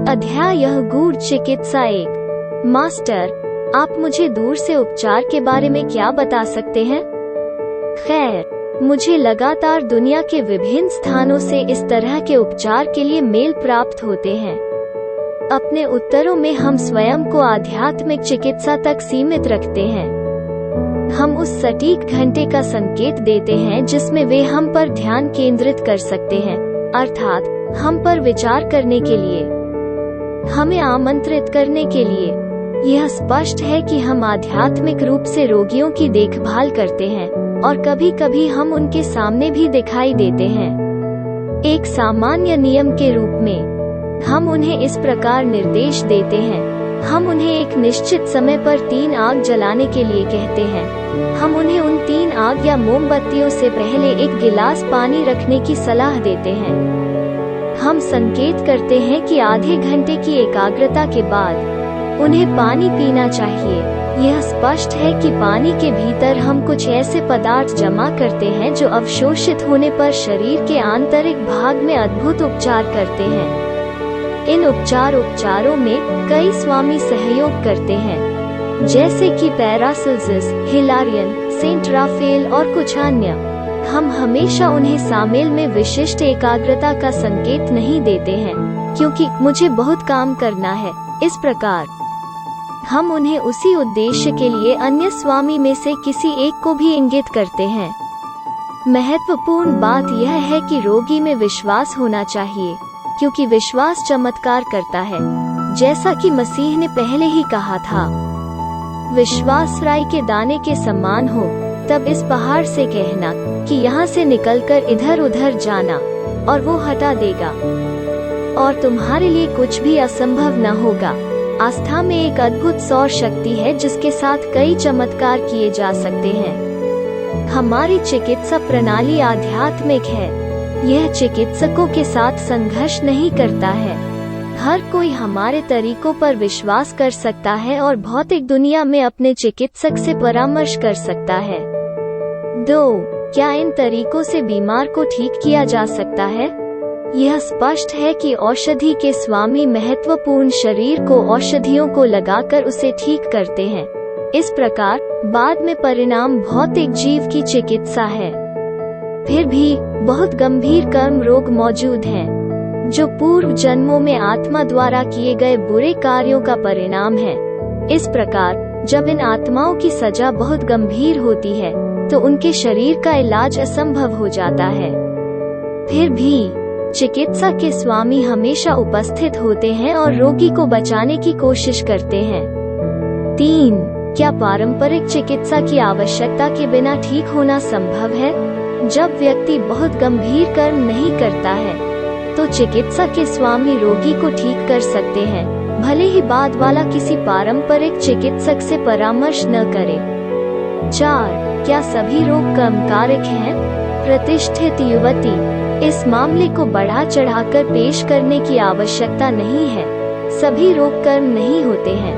अध्याय गूढ़ चिकित्सा 1। मास्टर, आप मुझे दूर से उपचार के बारे में क्या बता सकते हैं? खैर, मुझे लगातार दुनिया के विभिन्न स्थानों से इस तरह के उपचार के लिए मेल प्राप्त होते हैं। अपने उत्तरों में हम स्वयं को आध्यात्मिक चिकित्सा तक सीमित रखते हैं। हम उस सटीक घंटे का संकेत देते हैं जिसमें वे हम पर ध्यान केंद्रित कर सकते हैं, अर्थात हम पर विचार करने के लिए, हमें आमंत्रित करने के लिए। यह स्पष्ट है कि हम आध्यात्मिक रूप से रोगियों की देखभाल करते हैं और कभी कभी हम उनके सामने भी दिखाई देते हैं। एक सामान्य नियम के रूप में हम उन्हें इस प्रकार निर्देश देते हैं। हम उन्हें एक निश्चित समय पर 3 आग जलाने के लिए कहते हैं। हम उन्हें उन 3 आग या मोमबत्तियों से पहले एक गिलास पानी रखने की सलाह देते हैं। हम संकेत करते हैं कि आधे घंटे की एकाग्रता के बाद उन्हें पानी पीना चाहिए। यह स्पष्ट है कि पानी के भीतर हम कुछ ऐसे पदार्थ जमा करते हैं जो अवशोषित होने पर शरीर के आंतरिक भाग में अद्भुत उपचार करते हैं। इन उपचारों में कई स्वामी सहयोग करते हैं, जैसे कि पैरासिलसिस, हिलारियन, सेंट राफेल और कुछ अन्य। हम हमेशा उन्हें शामिल में विशिष्ट एकाग्रता का संकेत नहीं देते हैं, क्योंकि मुझे बहुत काम करना है। इस प्रकार हम उन्हें उसी उद्देश्य के लिए अन्य स्वामी में से किसी एक को भी इंगित करते हैं। महत्वपूर्ण बात यह है कि रोगी में विश्वास होना चाहिए, क्योंकि विश्वास चमत्कार करता है। जैसा कि मसीह ने पहले ही कहा था, विश्वास राई के दाने के समान हो, तब इस पहाड़ से कहना कि यहाँ से निकलकर इधर उधर जाना, और वो हटा देगा, और तुम्हारे लिए कुछ भी असंभव न होगा। आस्था में एक अद्भुत सौर शक्ति है जिसके साथ कई चमत्कार किए जा सकते हैं। हमारी चिकित्सा प्रणाली आध्यात्मिक है। यह चिकित्सकों के साथ संघर्ष नहीं करता है। हर कोई हमारे तरीकों पर विश्वास कर सकता है और भौतिक दुनिया में अपने चिकित्सक से परामर्श कर सकता है। 2. क्या इन तरीकों से बीमार को ठीक किया जा सकता है? यह स्पष्ट है कि औषधि के स्वामी महत्वपूर्ण शरीर को औषधियों को लगाकर उसे ठीक करते हैं। इस प्रकार बाद में परिणाम भौतिक जीव की चिकित्सा है। फिर भी बहुत गंभीर कर्म रोग मौजूद हैं, जो पूर्व जन्मों में आत्मा द्वारा किए गए बुरे कार्यों का परिणाम है। इस प्रकार जब इन आत्माओं की सजा बहुत गंभीर होती है, तो उनके शरीर का इलाज असंभव हो जाता है। फिर भी चिकित्सा के स्वामी हमेशा उपस्थित होते हैं और रोगी को बचाने की कोशिश करते हैं। 3. क्या पारंपरिक चिकित्सा की आवश्यकता के बिना ठीक होना संभव है? जब व्यक्ति बहुत गंभीर कर्म नहीं करता है, तो चिकित्सा के स्वामी रोगी को ठीक कर सकते हैं, भले ही बाद वाला किसी पारंपरिक चिकित्सक से परामर्श न करे। 4. क्या सभी रोग कर्मकारक हैं? प्रतिष्ठित युवती, इस मामले को बढ़ा चढ़ाकर पेश करने की आवश्यकता नहीं है। सभी रोग कर्म नहीं होते हैं।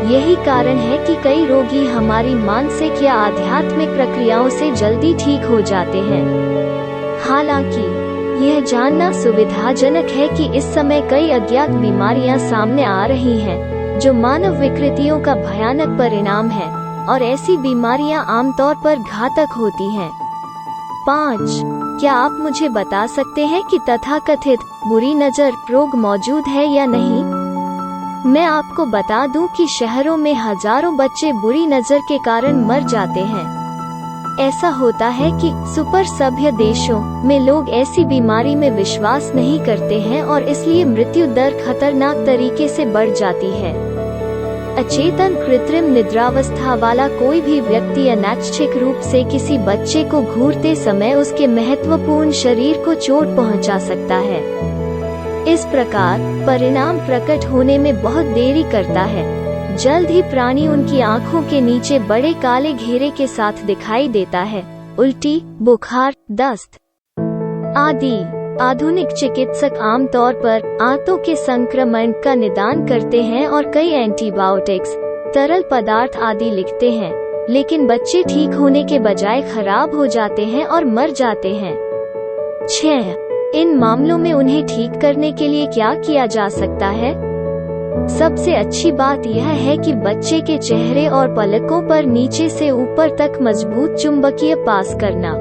यही कारण है कि कई रोगी हमारी मानसिक या आध्यात्मिक प्रक्रियाओं से जल्दी ठीक हो जाते हैं। हालांकि यह जानना सुविधाजनक है कि इस समय कई अज्ञात बीमारियां सामने आ रही हैं, जो मानव विकृतियों का भयानक परिणाम है, और ऐसी बीमारियां आमतौर पर घातक होती हैं। 5. क्या आप मुझे बता सकते हैं कि तथाकथित बुरी नज़र रोग मौजूद है या नहीं? मैं आपको बता दूं कि शहरों में हजारों बच्चे बुरी नज़र के कारण मर जाते हैं। ऐसा होता है कि सुपर सभ्य देशों में लोग ऐसी बीमारी में विश्वास नहीं करते हैं और इसलिए मृत्यु दर खतरनाक तरीके से बढ़ जाती है। अचेतन कृत्रिम निद्रावस्था वाला कोई भी व्यक्ति अनैच्छिक रूप से किसी बच्चे को घूरते समय उसके महत्वपूर्ण शरीर को चोट पहुंचा सकता है। इस प्रकार परिणाम प्रकट होने में बहुत देरी करता है। जल्द ही प्राणी उनकी आंखों के नीचे बड़े काले घेरे के साथ दिखाई देता है, उल्टी, बुखार, दस्त आदि। आधुनिक चिकित्सक आमतौर पर आंतों के संक्रमण का निदान करते हैं और कई एंटीबायोटिक्स, तरल पदार्थ आदि लिखते हैं, लेकिन बच्चे ठीक होने के बजाय खराब हो जाते हैं और मर जाते हैं। 6. इन मामलों में उन्हें ठीक करने के लिए क्या किया जा सकता है? सबसे अच्छी बात यह है कि बच्चे के चेहरे और पलकों पर नीचे से ऊपर तक मजबूत चुंबकीय पास करना,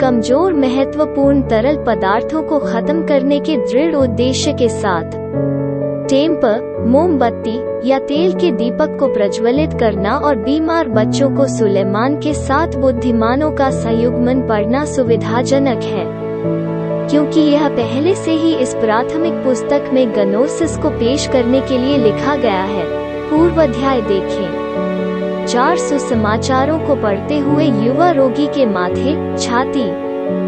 कमजोर महत्वपूर्ण तरल पदार्थों को खत्म करने के दृढ़ उद्देश्य के साथ टेम्पर, मोमबत्ती या तेल के दीपक को प्रज्वलित करना और बीमार बच्चों को सुलेमान के 7 बुद्धिमानों का संयुग्मन पढ़ना सुविधाजनक है, क्योंकि यह पहले से ही इस प्राथमिक पुस्तक में गनोसिस को पेश करने के लिए लिखा गया है। पूर्वाध्याय देखें। 4 सुसमाचारों को पढ़ते हुए युवा रोगी के माथे, छाती,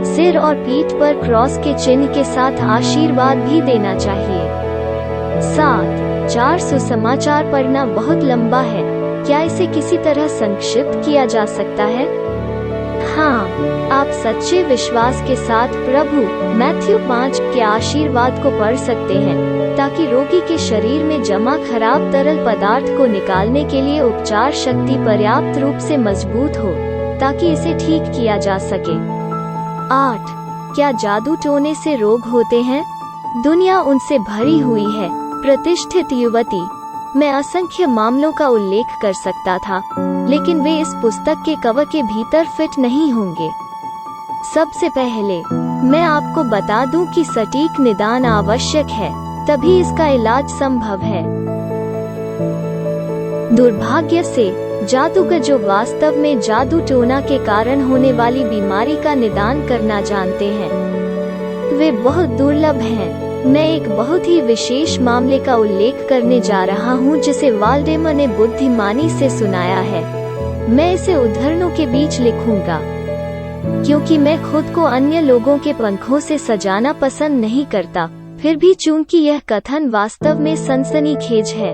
सिर और पीठ पर क्रॉस के चिन्ह के साथ आशीर्वाद भी देना चाहिए। 7. 4 सुसमाचार पढ़ना बहुत लंबा है, क्या इसे किसी तरह संक्षिप्त किया जा सकता है? हाँ, आप सच्चे विश्वास के साथ प्रभु मैथ्यू 5 के आशीर्वाद को पढ़ सकते हैं, ताकि रोगी के शरीर में जमा खराब तरल पदार्थ को निकालने के लिए उपचार शक्ति पर्याप्त रूप से मजबूत हो, ताकि इसे ठीक किया जा सके। 8. क्या जादू टोने से रोग होते हैं? दुनिया उनसे भरी हुई है। प्रतिष्ठित युवती, मैं असंख्य मामलों का उल्लेख कर सकता था, लेकिन वे इस पुस्तक के कवर के भीतर फिट नहीं होंगे। सबसे पहले मैं आपको बता दूं कि सटीक निदान आवश्यक है, तभी इसका इलाज संभव है। दुर्भाग्य से जादूगर जो वास्तव में जादू टोना के कारण होने वाली बीमारी का निदान करना जानते हैं, वे बहुत दुर्लभ हैं। मैं एक बहुत ही विशेष मामले का उल्लेख करने जा रहा हूं, जिसे वाल्डेमर ने बुद्धिमानी से सुनाया है। मैं इसे उद्धरणों के बीच लिखूंगा, क्योंकि मैं खुद को अन्य लोगों के पंखों से सजाना पसंद नहीं करता। फिर भी चूंकि यह कथन वास्तव में सनसनीखेज है,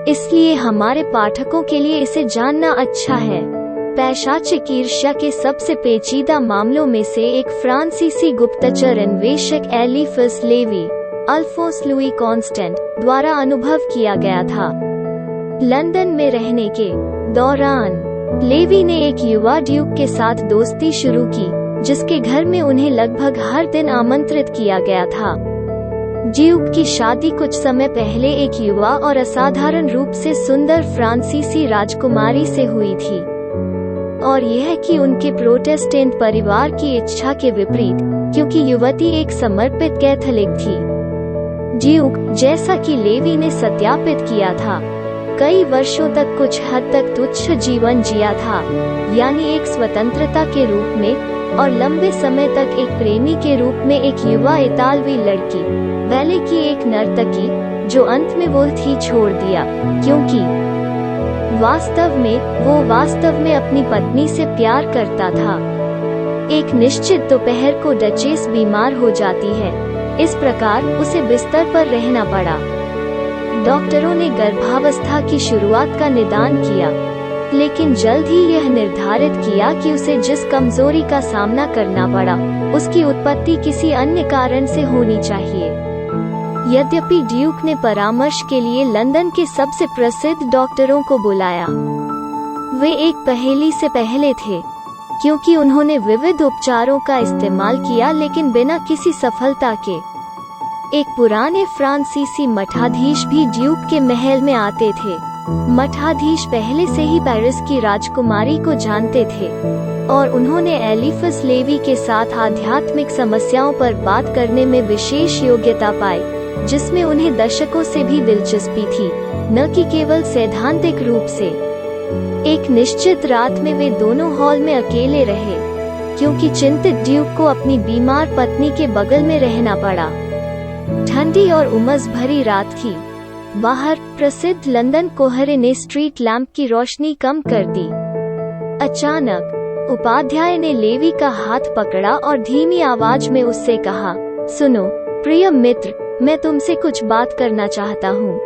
इसलिए हमारे पाठकों के लिए इसे जानना अच्छा है। पैशाचिक ईर्ष्या के सबसे पेचीदा मामलों में से एक फ्रांसीसी गुप्तचर अन्वेषक Eliphas Levi, Alphonse Louis Constant द्वारा अनुभव किया गया था। लंदन में रहने के दौरान लेवी ने एक युवा ड्यूक के साथ दोस्ती शुरू की, जिसके घर में उन्हें लगभग हर दिन आमंत्रित किया गया था। ड्यूक की शादी कुछ समय पहले एक युवा और असाधारण रूप से सुंदर फ्रांसीसी राजकुमारी से हुई थी, और यह कि उनके प्रोटेस्टेंट परिवार की इच्छा के विपरीत, क्योंकि युवती एक समर्पित कैथोलिक थी। ड्यूक, जैसा कि लेवी ने सत्यापित किया था, कई वर्षों तक कुछ हद तक तुच्छ जीवन जिया था, यानी एक स्वतंत्रता के रूप में, और लंबे समय तक एक प्रेमी के रूप में एक युवा इतालवी लड़की, बैले की एक नर्तकी, जो अंत में वो थी, छोड़ दिया, क्योंकि वो वास्तव में अपनी पत्नी से प्यार करता था। एक निश्चित दोपहर को डचेस बीमार हो जाती है, इस प्रकार उसे बिस्तर पर रहना पड़ा। डॉक्टरों ने गर्भावस्था की शुरुआत का निदान किया, लेकिन जल्द ही यह निर्धारित किया कि उसे जिस कमजोरी का सामना करना पड़ा, उसकी उत्पत्ति किसी अन्य कारण से होनी चाहिए। यद्यपि ड्यूक ने परामर्श के लिए लंदन के सबसे प्रसिद्ध डॉक्टरों को बुलाया, वे एक पहेली से पहले थे, क्योंकि उन्होंने विविध उपचारों का इस्तेमाल किया, लेकिन बिना किसी सफलता के। एक पुराने फ्रांसीसी मठाधीश भी ड्यूक के महल में आते थे। मठाधीश पहले से ही पेरिस की राजकुमारी को जानते थे, और उन्होंने एलिफस लेवी के साथ आध्यात्मिक समस्याओं पर बात करने में विशेष योग्यता पाई, जिसमें उन्हें दशकों से भी दिलचस्पी थी, न कि केवल सैद्धांतिक रूप से। एक निश्चित रात में वे दोनों हॉल में अकेले रहे, क्योंकि चिंतित ड्यूक को अपनी बीमार पत्नी के बगल में रहना पड़ा। ठंडी और उमस भरी रात थी। बाहर प्रसिद्ध लंदन कोहरे ने स्ट्रीट लैंप की रोशनी कम कर दी। अचानक उपाध्याय ने लेवी का हाथ पकड़ा और धीमी आवाज में उससे कहा, सुनो प्रिय मित्र, मैं तुमसे कुछ बात करना चाहता हूँ।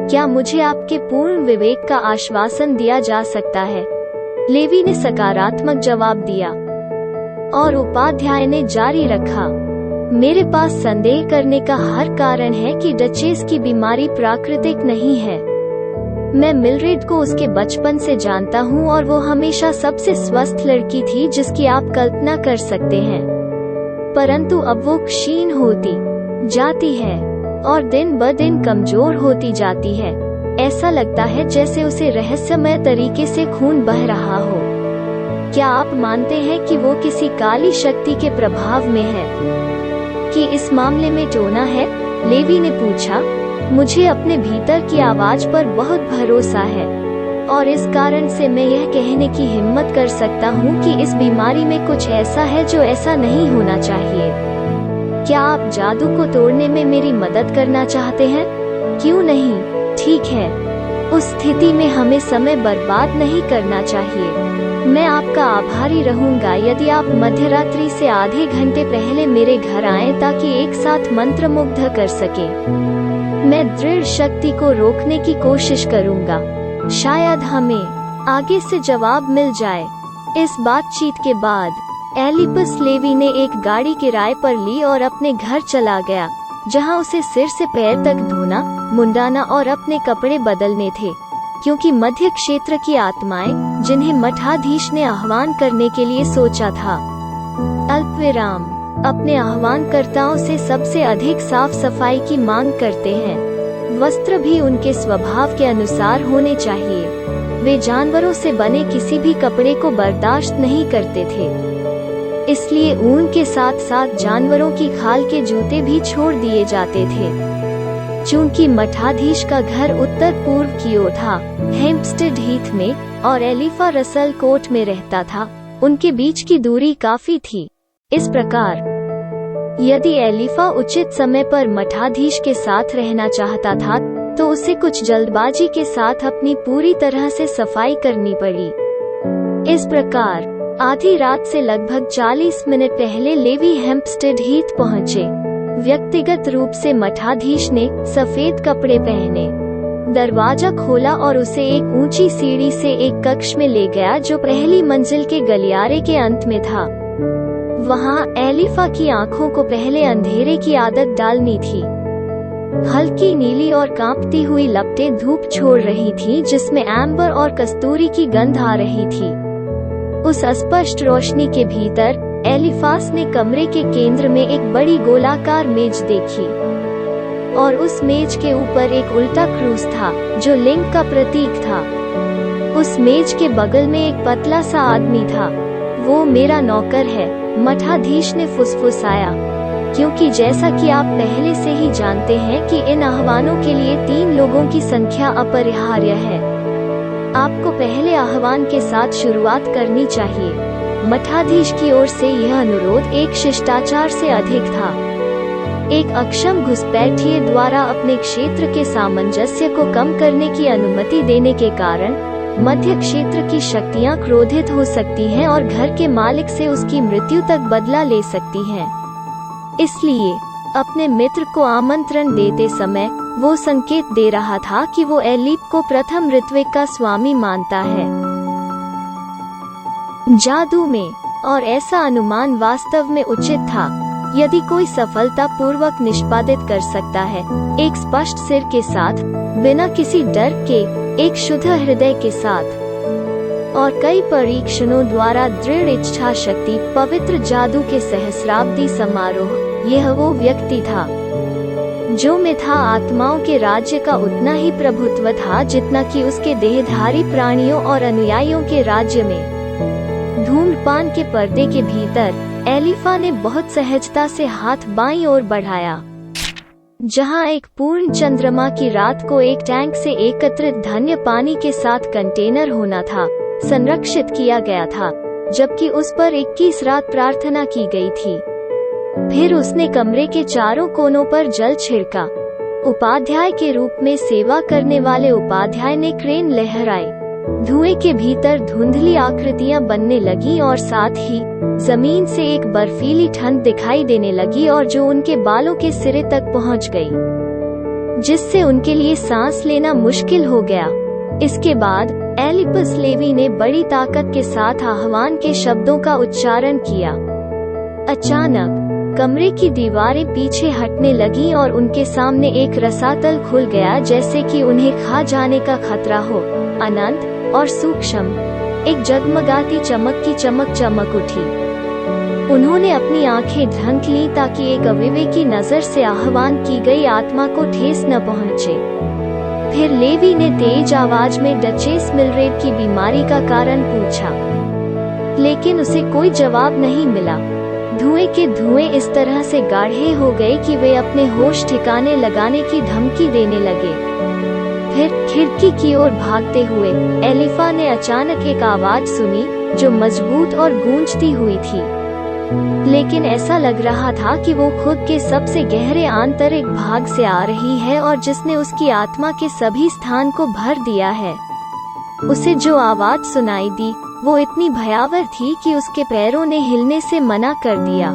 क्या मुझे आपके पूर्ण विवेक का आश्वासन दिया जा सकता है? लेवी ने सकारात्मक जवाब दिया, और उपाध्याय ने जारी रखा, मेरे पास संदेह करने का हर कारण है कि डचेस की बीमारी प्राकृतिक नहीं है। मैं मिलरेड को उसके बचपन से जानता हूँ, और वो हमेशा सबसे स्वस्थ लड़की थी जिसकी आप कल्पना कर सकते हैं, परंतु अब वो क्षीण होती जाती है। और दिन ब दिन कमजोर होती जाती है। ऐसा लगता है जैसे उसे रहस्यमय तरीके से खून बह रहा हो। क्या आप मानते हैं कि वो किसी काली शक्ति के प्रभाव में है, कि इस मामले में टोना है? लेवी ने पूछा। मुझे अपने भीतर की आवाज पर बहुत भरोसा है, और इस कारण से मैं यह कहने की हिम्मत कर सकता हूँ कि इस बीमारी में कुछ ऐसा है जो ऐसा नहीं होना चाहिए। क्या आप जादू को तोड़ने में मेरी मदद करना चाहते हैं? क्यों नहीं? ठीक है, उस स्थिति में हमें समय बर्बाद नहीं करना चाहिए। मैं आपका आभारी रहूंगा यदि आप मध्यरात्रि से आधे घंटे पहले मेरे घर आएं ताकि एक साथ मंत्र मुग्ध कर सके। मैं दृढ़ शक्ति को रोकने की कोशिश करूंगा। शायद हमें आगे से जवाब मिल जाए। इस बातचीत के बाद एलिपस लेवी ने एक गाड़ी किराए पर ली और अपने घर चला गया, जहां उसे सिर से पैर तक धोना, मुंडाना और अपने कपड़े बदलने थे, क्योंकि मध्य क्षेत्र की आत्माएं, जिन्हें मठाधीश ने आह्वान करने के लिए सोचा था, अल्पविराम, अपने आह्वानकर्ताओं से सबसे अधिक साफ सफाई की मांग करते हैं। वस्त्र भी उनके स्वभाव के अनुसार होने चाहिए। वे जानवरों से बने किसी भी कपड़े को बर्दाश्त नहीं करते थे, इसलिए ऊन के साथ साथ जानवरों की खाल के जूते भी छोड़ दिए जाते थे। चूंकि मठाधीश का घर उत्तर पूर्व की ओर था, हेम्पस्टेड हीथ में, और एलिफा रसल कोट में रहता था, उनके बीच की दूरी काफी थी। इस प्रकार यदि एलिफा उचित समय पर मठाधीश के साथ रहना चाहता था, तो उसे कुछ जल्दबाजी के साथ अपनी पूरी तरह से सफाई करनी पड़ी। इस प्रकार आधी रात से लगभग 40 मिनट पहले लेवी हेम्पस्टेड हीथ पहुंचे। व्यक्तिगत रूप से मठाधीश ने सफेद कपड़े पहने, दरवाजा खोला और उसे एक ऊंची सीढ़ी से एक कक्ष में ले गया जो पहली मंजिल के गलियारे के अंत में था। वहां एलिफा की आंखों को पहले अंधेरे की आदत डालनी थी। हल्की नीली और कांपती हुई लपटें धूप छोड़ रही थीं, जिसमें एम्बर और कस्तूरी की गंध आ रही थी। उस अस्पष्ट रोशनी के भीतर एलिफास ने कमरे के केंद्र में एक बड़ी गोलाकार मेज देखी, और उस मेज के ऊपर एक उल्टा क्रूस था जो लिंग का प्रतीक था। उस मेज के बगल में एक पतला सा आदमी था। वो मेरा नौकर है, मठाधीश ने फुसफुसाया, क्योंकि जैसा कि आप पहले से ही जानते हैं कि इन आह्वानों के लिए 3 लोगों की संख्या अपरिहार्य है। आपको पहले आह्वान के साथ शुरुआत करनी चाहिए। मठाधीश की ओर से यह अनुरोध एक शिष्टाचार से अधिक था। एक अक्षम घुसपैठिए द्वारा अपने क्षेत्र के सामंजस्य को कम करने की अनुमति देने के कारण मध्य क्षेत्र की शक्तियां क्रोधित हो सकती हैं और घर के मालिक से उसकी मृत्यु तक बदला ले सकती हैं। इसलिए अपने मित्र को आमंत्रण देते समय वो संकेत दे रहा था कि वो एलिप को प्रथम ऋत्विक का स्वामी मानता है। जादू में, और ऐसा अनुमान वास्तव में उचित था, यदि कोई सफलतापूर्वक निष्पादित कर सकता है, एक स्पष्ट सिर के साथ, बिना किसी डर के, एक शुद्ध हृदय के साथ, और कई परीक्षणों द्वारा दृढ़ इच्छा शक्ति, पवित्र जादू के सहस्राब्दी समारोह, यह वो व्यक्ति था जो में था आत्माओं के राज्य का उतना ही प्रभुत्व था जितना कि उसके देहधारी प्राणियों और अनुयायियों के राज्य में। धूम्रपान के पर्दे के भीतर एलिफा ने बहुत सहजता से हाथ बाईं ओर बढ़ाया, जहां एक पूर्ण चंद्रमा की रात को एक टैंक से एकत्रित धन्य पानी के साथ कंटेनर होना था, संरक्षित किया गया था, जबकि उस पर 21 रात प्रार्थना की गई थी। फिर उसने कमरे के चारों कोनों पर जल छिड़का। उपाध्याय के रूप में सेवा करने वाले उपाध्याय ने क्रेन लहराई। धुएं के भीतर धुंधली आकृतियां बनने लगी और साथ ही जमीन से एक बर्फीली ठंड दिखाई देने लगी और जो उनके बालों के सिरे तक पहुंच गई, जिससे उनके लिए सांस लेना मुश्किल हो गया। इसके बाद एलिपस लेवी ने बड़ी ताकत के साथ आह्वान के शब्दों का उच्चारण किया। अचानक कमरे की दीवारें पीछे हटने लगीं और उनके सामने एक रसातल खुल गया, जैसे कि उन्हें खा जाने का खतरा हो। अनंत और सूक्ष्म एक जगमगाती चमक की चमक चमक उठी। उन्होंने अपनी आंखें ढंक लीं ताकि एक अविवेकी नजर से आह्वान की गई आत्मा को ठेस न पहुंचे। फिर लेवी ने तेज आवाज में डचेस मिलरेड की बीमारी का कारण पूछा, लेकिन उसे कोई जवाब नहीं मिला। धुएं के धुएं इस तरह से गाढ़े हो गए कि वे अपने होश ठिकाने लगाने की धमकी देने लगे। फिर खिड़की की ओर भागते हुए एलिफा ने अचानक एक आवाज सुनी जो मजबूत और गूंजती हुई थी, लेकिन ऐसा लग रहा था कि वो खुद के सबसे गहरे आंतरिक भाग से आ रही है और जिसने उसकी आत्मा के सभी स्थान को भर दिया है। उसे जो आवाज सुनाई दी वो इतनी भयावह थी कि उसके पैरों ने हिलने से मना कर दिया,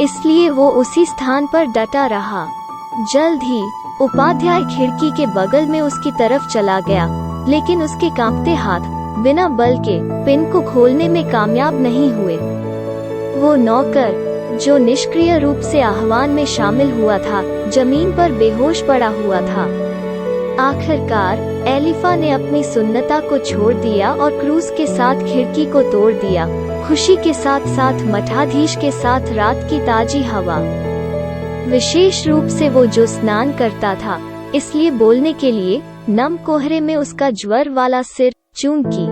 इसलिए वो उसी स्थान पर डटा रहा। जल्द ही उपाध्याय खिड़की के बगल में उसकी तरफ चला गया, लेकिन उसके कांपते हाथ बिना बल के पिन को खोलने में कामयाब नहीं हुए। वो नौकर जो निष्क्रिय रूप से आह्वान में शामिल हुआ था, जमीन पर बेहोश पड़ा हुआ था। आखिरकार एलिफा ने अपनी सुन्नता को छोड़ दिया और क्रूज के साथ खिड़की को तोड़ दिया, खुशी के साथ साथ मठाधीश के साथ रात की ताजी हवा। विशेष रूप से वो जो स्नान करता था, इसलिए बोलने के लिए नम कोहरे में उसका ज्वर वाला सिर, चूंकि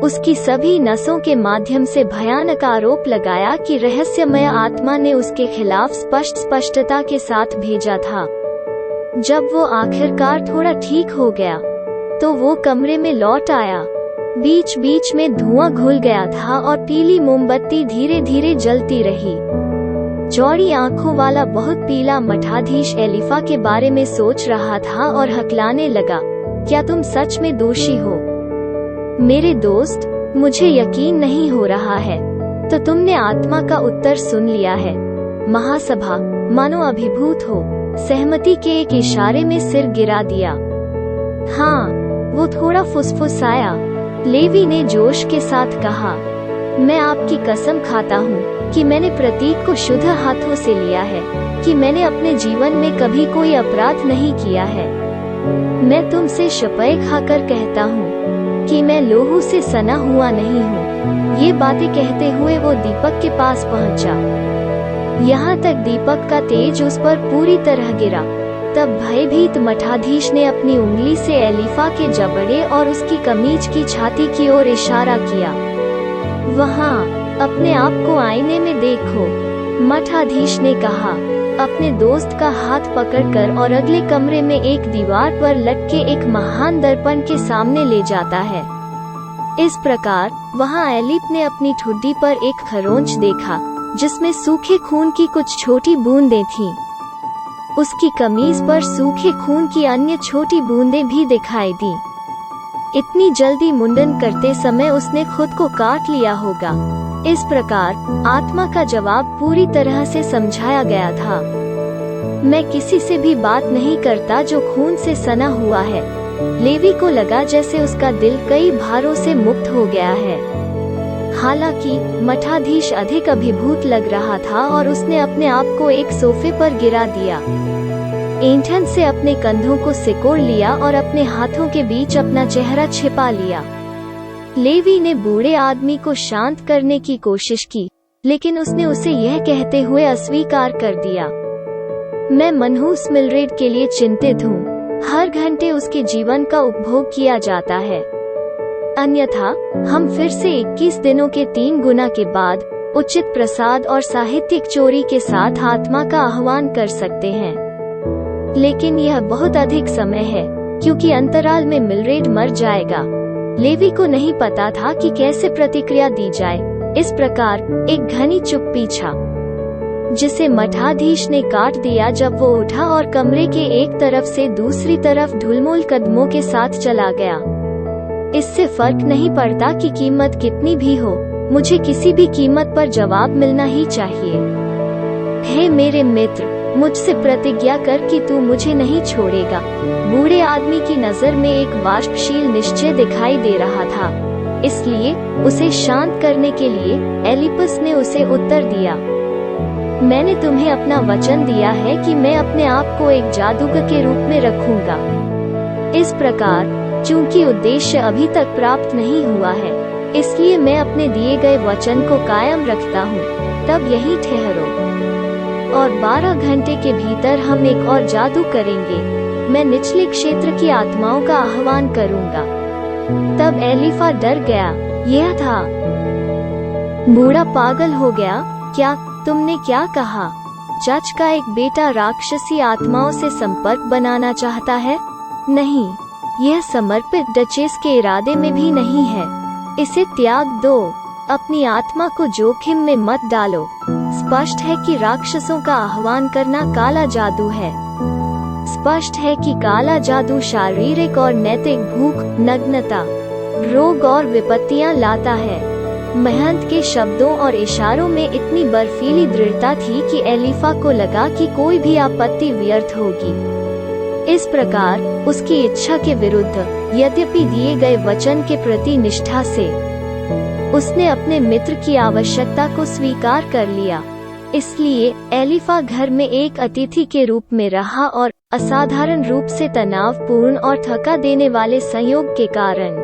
उसकी सभी नसों के माध्यम से भयानक आरोप लगाया कि रहस्यमय आत्मा ने उसके खिलाफ स्पष्टता के साथ भेजा था। जब वो आखिरकार थोड़ा ठीक हो गया तो वो कमरे में लौट आया। बीच बीच में धुआं घुल गया था और पीली मोमबत्ती धीरे धीरे जलती रही। चौड़ी आंखों वाला बहुत पीला मठाधीश एलिफा के बारे में सोच रहा था और हकलाने लगा, क्या तुम सच में दोषी हो? मेरे दोस्त, मुझे यकीन नहीं हो रहा है। तो तुमने आत्मा का उत्तर सुन लिया है। महासभा मानो अभिभूत हो सहमति के एक इशारे में सिर गिरा दिया। हाँ, वो थोड़ा फुसफुसाया। लेवी ने जोश के साथ कहा, मैं आपकी कसम खाता हूँ कि मैंने प्रतीक को शुद्ध हाथों से लिया है, कि मैंने अपने जीवन में कभी कोई अपराध नहीं किया है। मैं तुमसे शपथ खाकर कहता हूँ कि मैं लोहू से सना हुआ नहीं हूँ। ये बातें कहते हुए वो दीपक के पास पहुँचा, यहाँ तक दीपक का तेज उस पर पूरी तरह गिरा। तब भयभीत मठाधीश ने अपनी उंगली से एलिफा के जबड़े और उसकी कमीज की छाती की ओर इशारा किया। वहाँ अपने आप को आईने में देखो, मठाधीश ने कहा, अपने दोस्त का हाथ पकड़कर और अगले कमरे में एक दीवार पर लटके एक महान दर्पण के सामने ले जाता है। इस प्रकार वहाँ एलिप ने अपनी ठुड्डी पर एक खरोंच देखा जिसमें सूखे खून की कुछ छोटी बूंदें थीं। उसकी कमीज पर सूखे खून की अन्य छोटी बूंदें भी दिखाई दी। इतनी जल्दी मुंडन करते समय उसने खुद को काट लिया होगा। इस प्रकार आत्मा का जवाब पूरी तरह से समझाया गया था। मैं किसी से भी बात नहीं करता जो खून से सना हुआ है। लेवी को लगा जैसे उसका दिल कई भारों से मुक्त हो गया है। हालांकि मठाधीश अधिक अभिभूत लग रहा था और उसने अपने आप को एक सोफे पर गिरा दिया, ऐंठन से अपने कंधों को सिकोड़ लिया और अपने हाथों के बीच अपना चेहरा छिपा लिया। लेवी ने बूढ़े आदमी को शांत करने की कोशिश की, लेकिन उसने उसे यह कहते हुए अस्वीकार कर दिया, मैं मनहूस मिलरेड के लिए चिंतित हूँ। हर घंटे उसके जीवन का उपभोग किया जाता है, अन्यथा हम फिर से 21 दिनों के 3 गुना के बाद उचित प्रसाद और साहित्यिक चोरी के साथ आत्मा का आह्वान कर सकते हैं। लेकिन यह बहुत अधिक समय है, क्योंकि अंतराल में मिलरेड मर जाएगा। लेवी को नहीं पता था कि कैसे प्रतिक्रिया दी जाए। इस प्रकार एक घनी चुप्पी छा, जिसे मठाधीश ने काट दिया जब वो उठा और कमरे के एक तरफ से दूसरी तरफ ढुलमुल कदमों के साथ चला गया। इससे फर्क नहीं पड़ता कि कीमत कितनी भी हो, मुझे किसी भी कीमत पर जवाब मिलना ही चाहिए। हे मेरे मित्र, मुझसे प्रतिज्ञा कर कि तू मुझे नहीं छोड़ेगा। बूढ़े आदमी की नजर में एक वाष्पशील निश्चय दिखाई दे रहा था, इसलिए उसे शांत करने के लिए एलिपस ने उसे उत्तर दिया, मैंने तुम्हें अपना वचन दिया है कि मैं अपने आप को एक जादूगर के रूप में रखूंगा। इस प्रकार चूंकि उद्देश्य अभी तक प्राप्त नहीं हुआ है, इसलिए मैं अपने दिए गए वचन को कायम रखता हूँ। तब यहीं ठहरो और 12 घंटे के भीतर हम एक और जादू करेंगे। मैं निचले क्षेत्र की आत्माओं का आह्वान करूंगा। तब एलीफा डर गया। यह था, बूढ़ा पागल हो गया। क्या तुमने क्या कहा? जज का एक बेटा राक्षसी आत्माओं से संपर्क बनाना चाहता है? नहीं, यह समर्पित डचेस के इरादे में भी नहीं है। इसे त्याग दो। अपनी आत्मा को जोखिम में मत डालो। स्पष्ट है कि राक्षसों का आह्वान करना काला जादू है। स्पष्ट है कि काला जादू शारीरिक और नैतिक भूख, नग्नता, रोग और विपत्तियां लाता है। महंत के शब्दों और इशारों में इतनी बर्फीली दृढ़ता थी कि एलीफा को लगा कि कोई भी आपत्ति व्यर्थ होगी। इस प्रकार उसकी इच्छा के विरुद्ध, यद्यपि दिए गए वचन के प्रति निष्ठा से, उसने अपने मित्र की आवश्यकता को स्वीकार कर लिया। इसलिए एलीफा घर में एक अतिथि के रूप में रहा और असाधारण रूप से तनावपूर्ण और थका देने वाले संयोग के कारण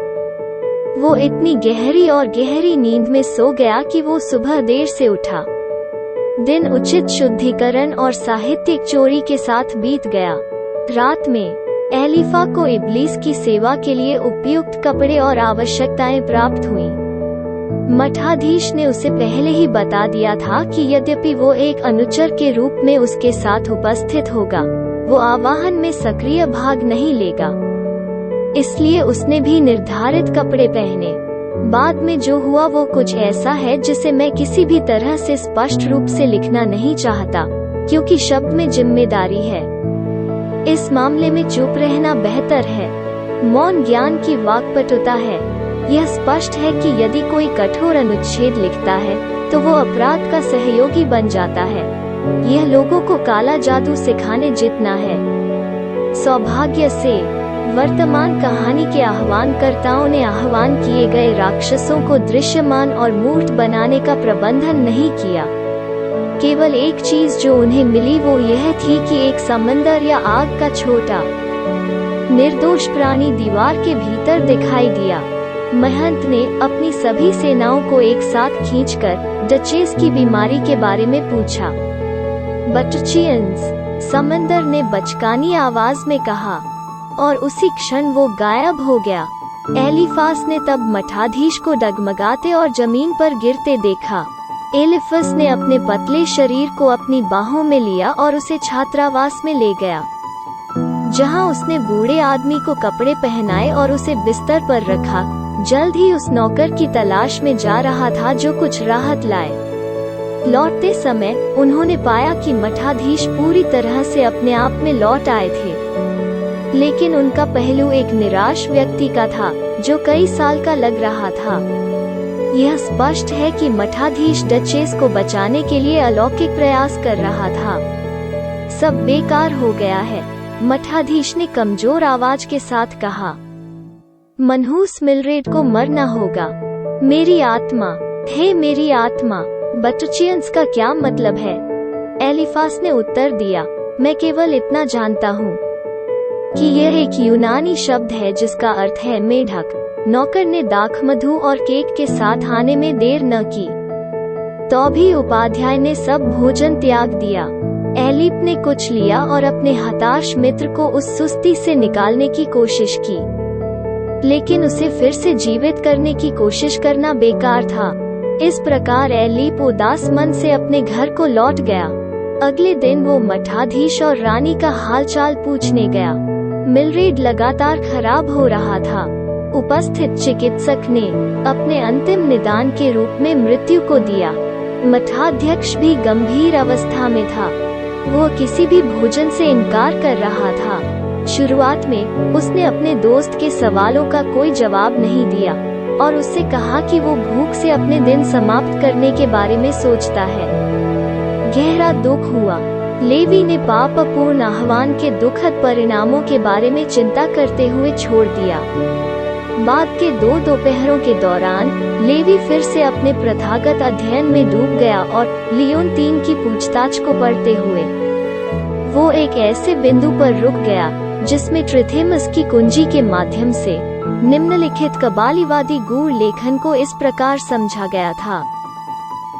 वो इतनी गहरी नींद में सो गया कि वो सुबह देर से उठा। दिन उचित शुद्धिकरण और साहित्यिक चोरी के साथ बीत गया। रात में एलीफा को इब्लीस की सेवा के लिए उपयुक्त कपड़े और आवश्यकताएं प्राप्त हुईं। मठाधीश ने उसे पहले ही बता दिया था कि यद्यपि वो एक अनुचर के रूप में उसके साथ उपस्थित होगा, वो आवाहन में सक्रिय भाग नहीं लेगा। इसलिए उसने भी निर्धारित कपड़े पहने। बाद में जो हुआ वो कुछ ऐसा है जिसे मैं किसी भी तरह से स्पष्ट रूप से लिखना नहीं चाहता, क्योंकि शब्द में जिम्मेदारी है। इस मामले में चुप रहना बेहतर है। मौन ज्ञान की वाक्पटुता है। यह स्पष्ट है कि यदि कोई कठोर अनुच्छेद लिखता है तो वो अपराध का सहयोगी बन जाता है। यह लोगों को काला जादू सिखाने जितना है। सौभाग्य से वर्तमान कहानी के आह्वानकर्ताओं ने आह्वान किए गए राक्षसों को दृश्यमान और मूर्त बनाने का प्रबंधन नहीं किया। केवल एक चीज जो उन्हें मिली वो यह थी कि एक समंदर या आग का छोटा निर्दोष प्राणी दीवार के भीतर दिखाई दिया। महंत ने अपनी सभी सेनाओं को एक साथ खींचकर डचेस की बीमारी के बारे में पूछा। बटचियंस, समंदर ने बचकानी आवाज में कहा, और उसी क्षण वो गायब हो गया। एलीफास ने तब मठाधीश को डगमगाते और जमीन पर गिरते देखा। एलिफस ने अपने पतले शरीर को अपनी बाहों में लिया और उसे छात्रावास में ले गया, जहां उसने बूढ़े आदमी को कपड़े पहनाए और उसे बिस्तर पर रखा। जल्द ही उस नौकर की तलाश में जा रहा था जो कुछ राहत लाए। लौटते समय उन्होंने पाया कि मठाधीश पूरी तरह से अपने आप में लौट आए थे, लेकिन उनका पहलू एक निराश व्यक्ति का था जो कई साल का लग रहा था। यह स्पष्ट है कि मठाधीश डचेस को बचाने के लिए अलौकिक प्रयास कर रहा था। सब बेकार हो गया है, मठाधीश ने कमजोर आवाज के साथ कहा। मनहूस मिलरेड को मरना होगा। मेरी आत्मा, हे मेरी आत्मा, बटचियंस का क्या मतलब है? एलिफास ने उत्तर दिया, मैं केवल इतना जानता हूँ कि यह एक यूनानी शब्द है जिसका अर्थ है मेढक। नौकर ने दाखमधु और केक के साथ आने में देर न की, तो भी उपाध्याय ने सब भोजन त्याग दिया। एलिप ने कुछ लिया और अपने हताश मित्र को उस सुस्ती से निकालने की कोशिश की, लेकिन उसे फिर से जीवित करने की कोशिश करना बेकार था। इस प्रकार एलिप उदास मन से अपने घर को लौट गया। अगले दिन वो मठाधीश और रानी का हालचाल पूछने गया। मिलरेड लगातार खराब हो रहा था। उपस्थित चिकित्सक ने अपने अंतिम निदान के रूप में मृत्यु को दिया। मठाध्यक्ष भी गंभीर अवस्था में था। वो किसी भी भोजन से इनकार कर रहा था। शुरुआत में उसने अपने दोस्त के सवालों का कोई जवाब नहीं दिया और उससे कहा कि वो भूख से अपने दिन समाप्त करने के बारे में सोचता है। गहरा दुख हुआ। लेवी ने पापपूर्ण आह्वान के दुखद परिणामों के बारे में चिंता करते हुए छोड़ दिया। बाद के 2 दोपहरों के दौरान लेवी फिर से अपने प्रथागत अध्ययन में डूब गया और लियोन 3 की पूछताछ को पढ़ते हुए वो एक ऐसे बिंदु पर रुक गया जिसमें ट्रिथेमस की कुंजी के माध्यम से निम्नलिखित कबालीवादी गूढ़ लेखन को इस प्रकार समझा गया था।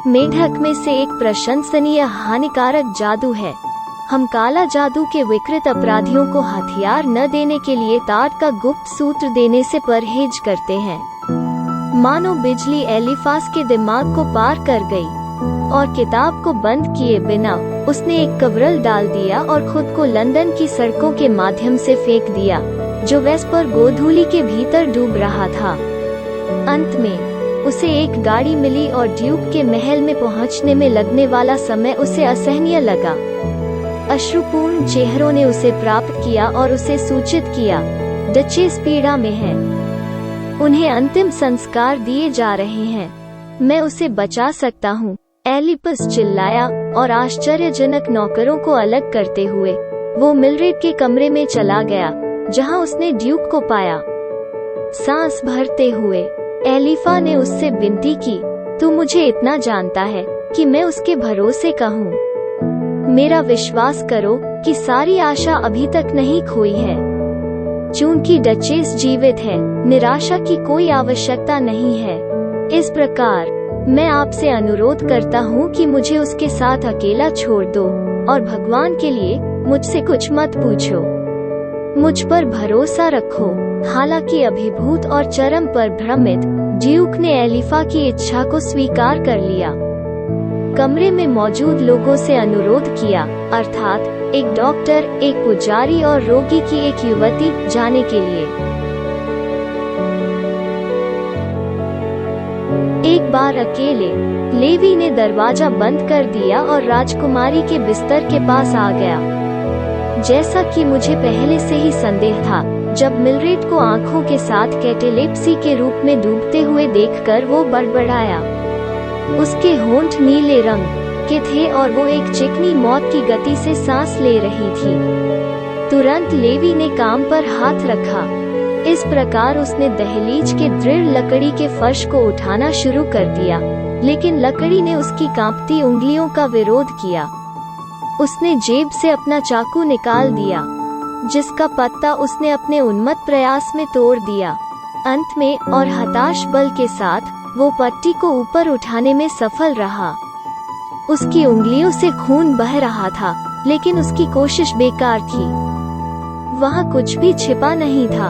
मेढक में से एक प्रशंसनीय हानिकारक जादू है। हम काला जादू के विकृत अपराधियों को हथियार न देने के लिए तार का गुप्त सूत्र देने से परहेज करते हैं। मानो बिजली एलिफास के दिमाग को पार कर गई और किताब को बंद किए बिना उसने एक कवरल डाल दिया और खुद को लंदन की सड़कों के माध्यम से फेंक दिया, जो वेस्पर गोधूली के भीतर डूब रहा था। अंत में उसे एक गाड़ी मिली और ड्यूक के महल में पहुंचने में लगने वाला समय उसे असहनीय लगा। अश्रुपूर्ण चेहरों ने उसे प्राप्त किया और उसे सूचित किया, डचेस पीड़ा में है, उन्हें अंतिम संस्कार दिए जा रहे हैं, मैं उसे बचा सकता हूँ। एलिपस चिल्लाया और आश्चर्यजनक नौकरों को अलग करते हुए वो मिलरेड के कमरे में चला गया, जहां उसने ड्यूक को पाया। सांस भरते हुए एलिफा ने उससे विनती की, तू मुझे इतना जानता है कि मैं उसके भरोसे का हूँ। मेरा विश्वास करो कि सारी आशा अभी तक नहीं खोई है। चूंकि डचेस जीवित है, निराशा की कोई आवश्यकता नहीं है। इस प्रकार मैं आपसे अनुरोध करता हूँ कि मुझे उसके साथ अकेला छोड़ दो और भगवान के लिए मुझसे कुछ मत पूछो। मुझ पर भरोसा रखो। हालांकि अभिभूत और चरम पर भ्रमित ड्यूक ने एलिफा की इच्छा को स्वीकार कर लिया। कमरे में मौजूद लोगों से अनुरोध किया, अर्थात एक डॉक्टर, एक पुजारी और रोगी की एक युवती, जाने के लिए। एक बार अकेले लेवी ने दरवाजा बंद कर दिया और राजकुमारी के बिस्तर के पास आ गया। जैसा कि मुझे पहले से ही संदेह था, जब मिलरेड को आंखों के साथ कैटेलेप्सी के रूप में डूबते हुए देखकर वो बड़बड़ाया। उसके होंठ नीले रंग के थे और वो एक चिकनी मौत की गति से सांस ले रही थी। तुरंत लेवी ने काम पर हाथ रखा। इस प्रकार उसने दहलीज के दृढ़ लकड़ी के फर्श को उठाना शुरू कर दिया, लेकिन लकड़ी ने उसकी कांपती उंगलियों का विरोध किया। उसने जेब से अपना चाकू निकाल दिया, जिसका पत्ता उसने अपने उन्मत्त प्रयास में तोड़ दिया। अंत में और हताश बल के साथ वो पट्टी को ऊपर उठाने में सफल रहा। उसकी उंगलियों से खून बह रहा था, लेकिन उसकी कोशिश बेकार थी। वहाँ कुछ भी छिपा नहीं था।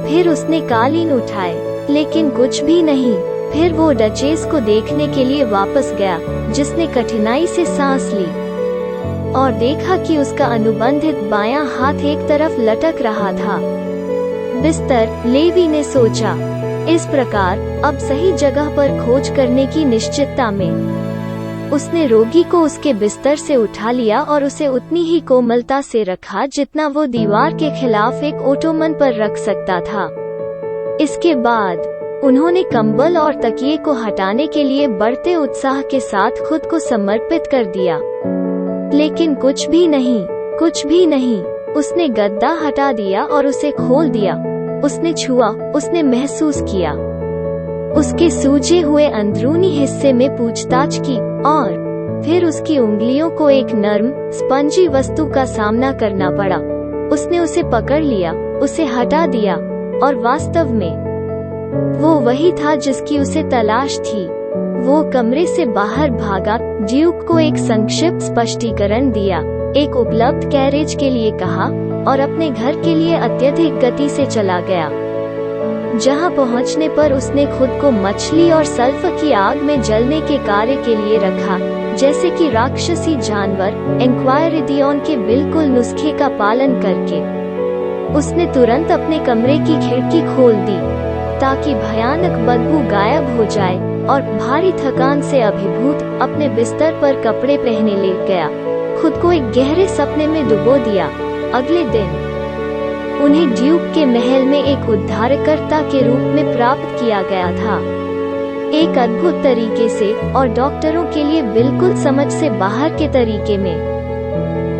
फिर उसने कालीन उठाए, लेकिन कुछ भी नहीं। फिर वो डचेस को देखने के लिए वापस गया, जिसने कठिनाई से सांस ली और देखा कि उसका अनुबंधित बायां हाथ एक तरफ लटक रहा था। बिस्तर, लेवी ने सोचा। इस प्रकार अब सही जगह पर खोज करने की निश्चितता में उसने रोगी को उसके बिस्तर से उठा लिया और उसे उतनी ही कोमलता से रखा जितना वो दीवार के खिलाफ एक ओटोमन पर रख सकता था। इसके बाद उन्होंने कंबल और तकिए को हटाने के लिए बढ़ते उत्साह के साथ खुद को समर्पित कर दिया, लेकिन कुछ भी नहीं। उसने गद्दा हटा दिया और उसे खोल दिया। उसने छुआ, उसने महसूस किया। उसके सूजे हुए अंदरूनी हिस्से में पूछताछ की और फिर उसकी उंगलियों को एक नर्म, स्पंजी वस्तु का सामना करना पड़ा। उसने उसे पकड़ लिया, उसे हटा दिया और वास्तव में वो वही था जिसकी उसे तलाश थी। वो कमरे से बाहर भागा, ड्यूक को एक संक्षिप्त स्पष्टीकरण दिया, एक उपलब्ध कैरेज के लिए कहा और अपने घर के लिए अत्यधिक गति से चला गया। जहां पहुंचने पर उसने खुद को मछली और सल्फर की आग में जलने के कार्य के लिए रखा, जैसे कि राक्षसी जानवर, एंक्वायरिडियन के बिल्कुल नुस्खे का पालन करके। उसने तुरंत अपने कमरे की खिड़की खोल दी ताकि भयानक बदबू गायब हो जाए और भारी थकान से अभिभूत अपने बिस्तर पर कपड़े पहने लेट गया। खुद को एक गहरे सपने में डुबो दिया। अगले दिन उन्हें ड्यूक के महल में एक उद्धारकर्ता के रूप में प्राप्त किया गया था, एक अद्भुत तरीके से और डॉक्टरों के लिए बिल्कुल समझ से बाहर के तरीके में।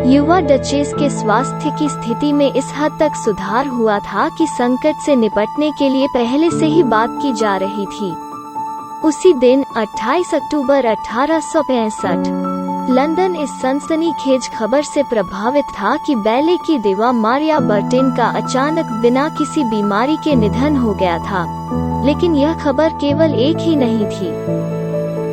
युवा डचेस के स्वास्थ्य की स्थिति में इस हद तक सुधार हुआ था कि संकट से निपटने के लिए पहले से ही बात की जा रही थी। उसी दिन 28 अक्टूबर 1865 लंदन इस सनसनीखेज खबर से प्रभावित था कि बैले की दिवा मारिया बर्टिन का अचानक बिना किसी बीमारी के निधन हो गया था, लेकिन यह खबर केवल एक ही नहीं थी।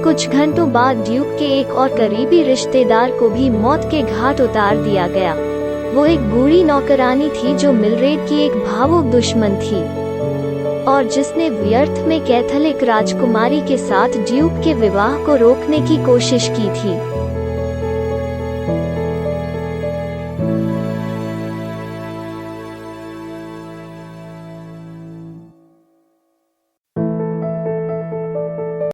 कुछ घंटों बाद ड्यूक के एक और करीबी रिश्तेदार को भी मौत के घाट उतार दिया गया। वो एक बूढ़ी नौकरानी थी जो मिलरेड की एक भावुक दुश्मन थी और जिसने व्यर्थ में कैथोलिक राजकुमारी के साथ ड्यूक के विवाह को रोकने की कोशिश की थी।